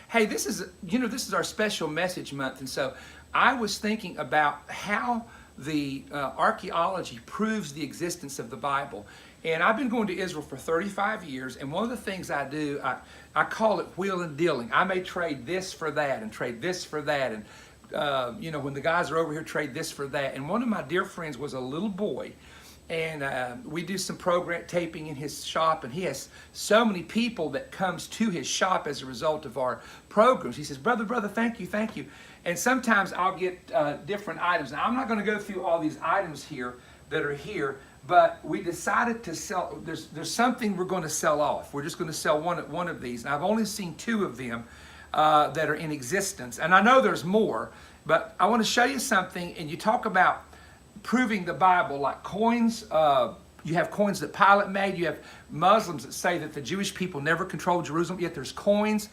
Hey, this is our special message month, and so I was thinking about how the archaeology proves the existence of the Bible. And I've been going to Israel for 35 years, and one of the things I do, I call it wheel and dealing. I may trade this for that and trade this for that, and when the guys are over here, trade this for that. And one of my dear friends was a little boy, and we do some program taping in his shop, and he has so many people that comes to his shop as a result of our programs. He says, brother, thank you. And sometimes I'll get different items. Now, I'm not going to go through all these items here that are here, but we decided to sell. There's something we're going to sell off. We're just going to sell one of these. And I've only seen two of them that are in existence, and I know there's more, but I want to show you something. And you talk about proving the Bible, like coins. You have coins that Pilate made. You have Muslims that say that the Jewish people never controlled Jerusalem, yet there's coins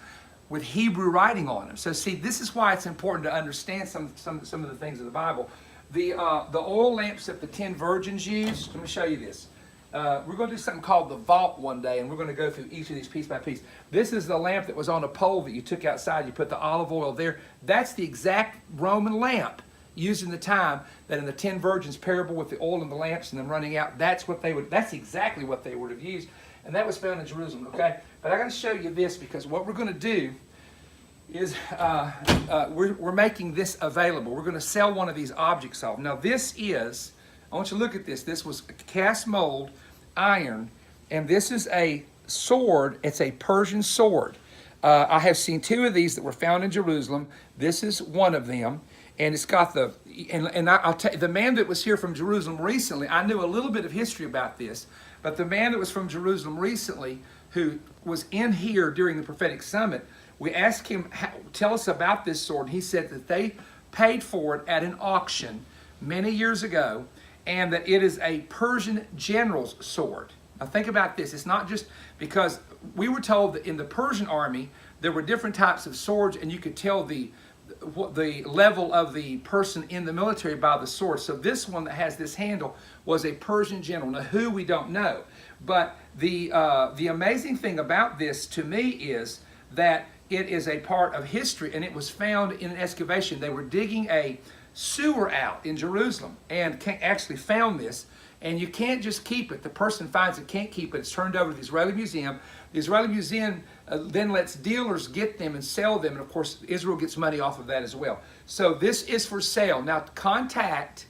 with Hebrew writing on them. So see, this is why it's important to understand some of the things of the Bible. The oil lamps that the 10 virgins used, let me show you this. We're going to do something called the vault one day, and we're going to go through each of these piece by piece. This is the lamp that was on a pole that you took outside. You put the olive oil there. That's the exact Roman lamp used in the time that in the 10 virgins parable with the oil and the lamps and them running out. That's exactly what they would have used, and that was found in Jerusalem. Okay, but I got to show you this, because what we're going to do is we're making this available. We're going to sell one of these objects off. Now this is, I want you to look at this. This was cast mold iron, and this is a sword. It's a Persian sword. I have seen two of these that were found in Jerusalem. This is one of them, and it's got I'll tell you, the man that was here from Jerusalem recently, I knew a little bit of history about this, but the man that was from Jerusalem recently, who was in here during the prophetic summit, we asked him, tell us about this sword. He said that they paid for it at an auction many years ago, and that it is a Persian general's sword. Now think about this. It's not just because we were told that in the Persian army there were different types of swords, and you could tell the level of the person in the military by the sword. So this one that has this handle was a Persian general. Now who, we don't know. But the amazing thing about this to me is that it is a part of history, and it was found in an excavation. They were digging a sewer out in Jerusalem and actually found this, and you can't just keep it. The person finds it, can't keep it. It's turned over to the Israeli Museum. The Israeli Museum then lets dealers get them and sell them, and of course Israel gets money off of that as well. So this is for sale. Now contact,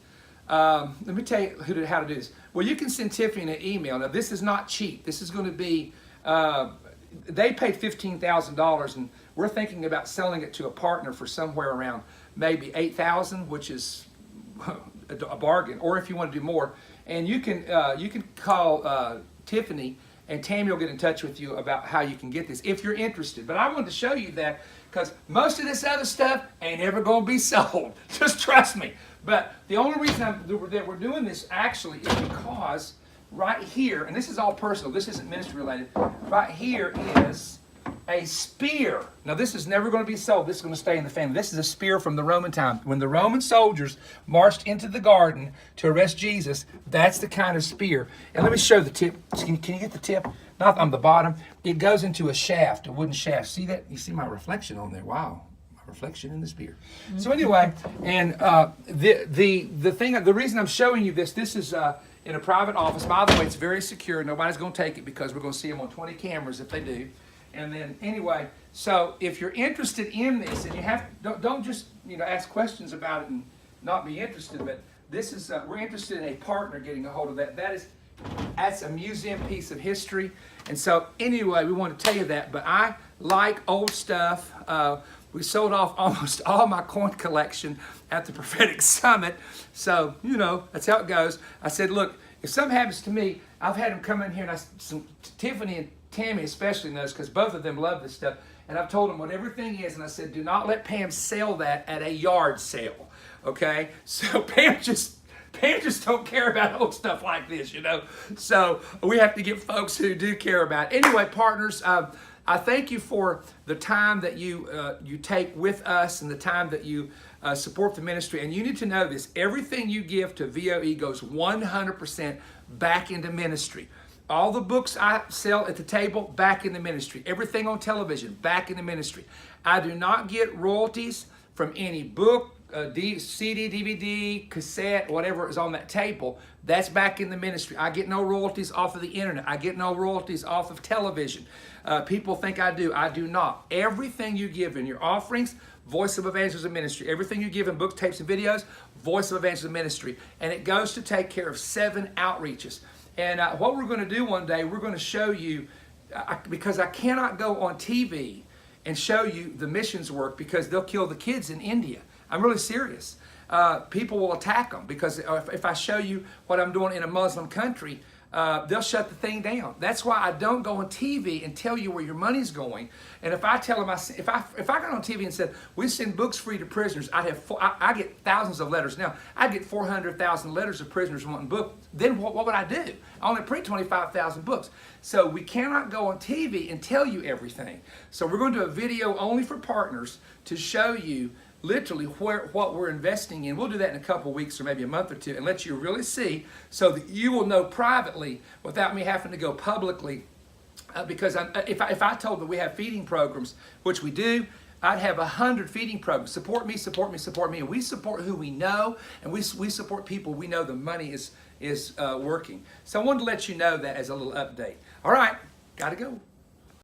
let me tell you how to do this. Well, you can send Tiffany an email. Now this is not cheap. This is going to be, they paid $15,000, and we're thinking about selling it to a partner for somewhere around maybe $8,000, which is a bargain. Or if you want to do more, and you can call Tiffany, and Tammy will get in touch with you about how you can get this if you're interested. But I wanted to show you that because most of this other stuff ain't ever going to be sold. Just trust me. But the only reason that we're doing this actually is because right here, and this is all personal, this isn't ministry related, right here is a spear. Now this is never going to be sold. This is going to stay in the family. This is a spear from the Roman time. When the Roman soldiers marched into the garden to arrest Jesus, that's the kind of spear. And let me show the tip. Can you get the tip? Not on the bottom. It goes into a shaft, a wooden shaft. See that? You see my reflection on there. Wow. Reflection in the spear. So anyway, and the reason I'm showing you this is in a private office. By the way, it's very secure. Nobody's going to take it because we're going to see them on 20 cameras if they do. And then anyway, so if you're interested in this, and you don't just ask questions about it and not be interested, but this is we're interested in a partner getting a hold of that. That's a museum piece of history. And so anyway, we want to tell you that. But I like old stuff. We sold off almost all my coin collection at the prophetic summit. So, that's how it goes. I said, look, if something happens to me, I've had them come in here, and Tiffany and Tammy especially knows, because both of them love this stuff. And I've told them what everything is, and I said, do not let Pam sell that at a yard sale. Okay? So Pam just don't care about old stuff like this, So we have to get folks who do care about it. Anyway, partners, I thank you for the time that you take with us and the time that you support the ministry. And you need to know this. Everything you give to VOE goes 100% back into ministry. All the books I sell at the table, back in the ministry. Everything on television, back in the ministry. I do not get royalties from any book, CD, DVD, cassette, whatever is on that table. That's back in the ministry. I get no royalties off of the internet. I get no royalties off of television. People think I do. I do not. Everything you give in your offerings, Voice of Evangelism Ministry. Everything you give in books, tapes, and videos, Voice of Evangelism Ministry. And it goes to take care of 7 outreaches. And what we're going to do one day, we're going to show you, because I cannot go on TV and show you the missions work because they'll kill the kids in India. I'm really serious. People will attack them because if I show you what I'm doing in a Muslim country, they'll shut the thing down. That's why I don't go on TV and tell you where your money's going. And if I tell them, if I got on TV and said we send books free to prisoners, I get thousands of letters. Now I get 400,000 letters of prisoners wanting books. Then what would I do? I only print 25,000 books. So we cannot go on TV and tell you everything. So we're going to do a video only for partners to show you literally what we're investing in. We'll do that in a couple of weeks or maybe a month or two and let you really see so that you will know privately without me having to go publicly. Because if I told that we have feeding programs, which we do, I'd have 100 feeding programs. Support me, support me, support me. And we support who we know, and we support people we know the money is working. So I wanted to let you know that as a little update. All right, got to go.